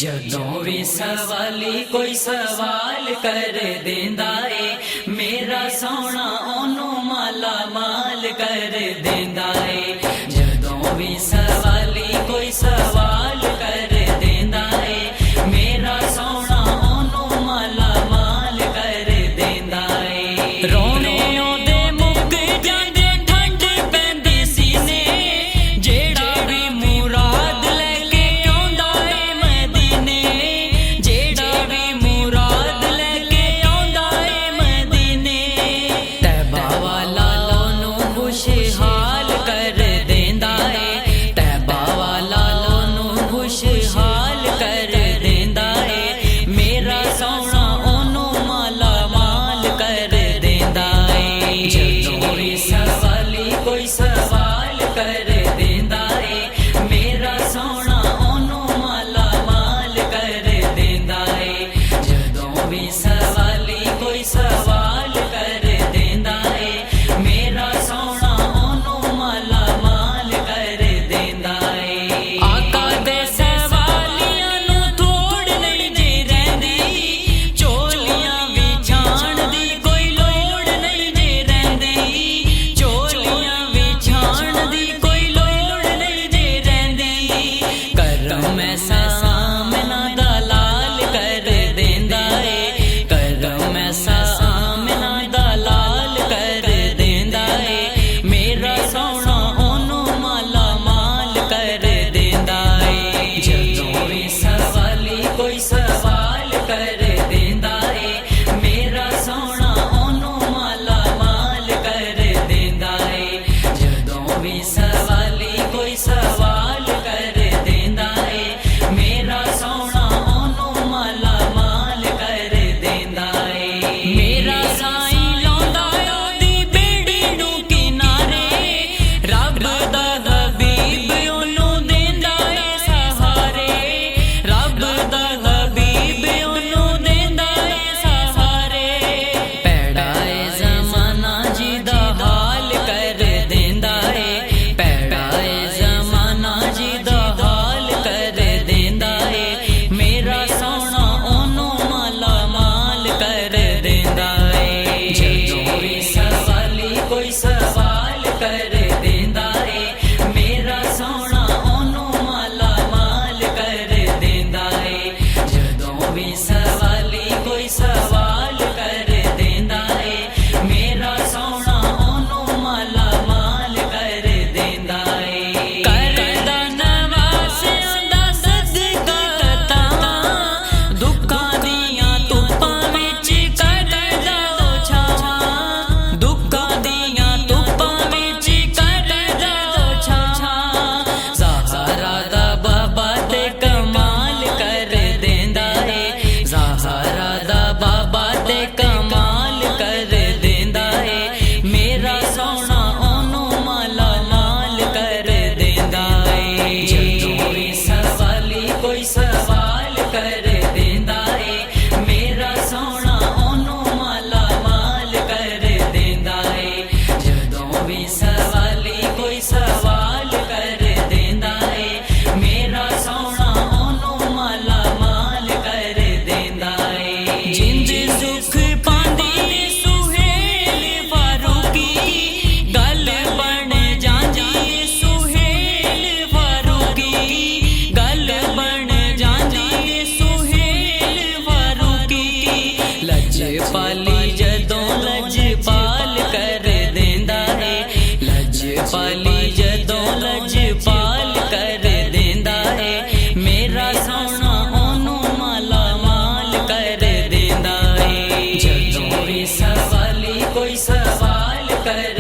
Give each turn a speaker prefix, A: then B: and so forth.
A: जदों भी सवाली कोई सवाल कर देंदा है, मेरा सोना ओनू माला माल कर देंदा है। जदों भी सवाली कोई सवाल कर देंदा है, मेरा सोना ओनू माला माल कर देंदा है। रोने ओदे मुक जांदे ठंड पैंदी सीने, जेड़ा भी मुराद लेके आंदा है मदीने, जेड़ा भी मुराद लेके आंदा है मदीने। तैबा वाला ओनू खुशहाल कर देंदा है, तैबा वाला ओनू खुशहाल कर देंदा है। मेरा सोना ओनू माला माल कर देंदा है। जदों भी सवाली कोई सवाल कर देंदा है, मेरा सोना ओनू माला माल कर देंदा है। जदों भी सवाली कोई सवाल कर देंदा है, मेरा सोना ओनू माला माल कर देंदा है। आका दे सवालियां नू थोड़ नहीं जे रहिंदी, चोलियां विछाण दी कोई लोड़ नहीं जे रहिंदी, चोलियां विछाण दी कोई लोड़ नहीं जे रहिंदी। करम ऐसा आमना दा लाल कर देंदा है, करम ऐसा आमना दा लाल कर देंदा है। मेरा सोना ओनू माला माल कर देंदा है। जदों भी सवाली कोई सवाल कर देंदा है, मेरा सोना ओनू माला माल कर देंदा है। जदों भी सवाली कोई सवाल कर देंदा है, मेरा सोना ओनू माला माल कर देंदा है। मेरा साईं लांदा ओदी बेड़ी नू किनारे, रब दा हबीब ओनू देंदा है सहारे, रब दा हबीब ओनू देंदा है सहारे। पैड़ा है ज़माना जिदा हाल कर देंदा है, पैड़ा है ज़माना जिदा हाल कर देंदा है। मेरा सोना ओनू माला माल कर देंदा है। जदों भी सवाली कोई सवाल कर देंदा है, मेरा सोना ओनू माला माल कर देंदा है। जदों भी सवाली कोई सवाल कर देंदा है, मेरा सोना ओनू माला माल कर देंदा है। करदा नवासियां दा सदका तां, दुखां दियां धुप्पां विच करदा ओ छावां, दुखां दियां धुप्पां विच करदा ओ छावां। ज़हरा दा बाबा ते कमाल कर देंदा है, ज़हरा दा बाबा ते कमाल कर देंदा है। मेरा सोना ओनू माला माल कर देंदा है। जदों भी सवाली कोई सवाल कर देंदा है, मेरा सोना ओनू माला माल कर देंदा है। जदों भी सवाली कोई सवाल कर देंदा है, मेरा सोना ओनू माला माल कर देंदा है। जिंद सुख पांदी सुहेल फारूकी, गल बन जांदी सुहेल फारूकी, गल बन जांदी सुहेल फारूकी। लजपाली जदों लजपाल कर देंदा है, लजपाली जदों लजपाल कर देंदा है। मेरा सोना ओनू माला माल कर देंदा है। जदों भी सवाली कोई सवाल कर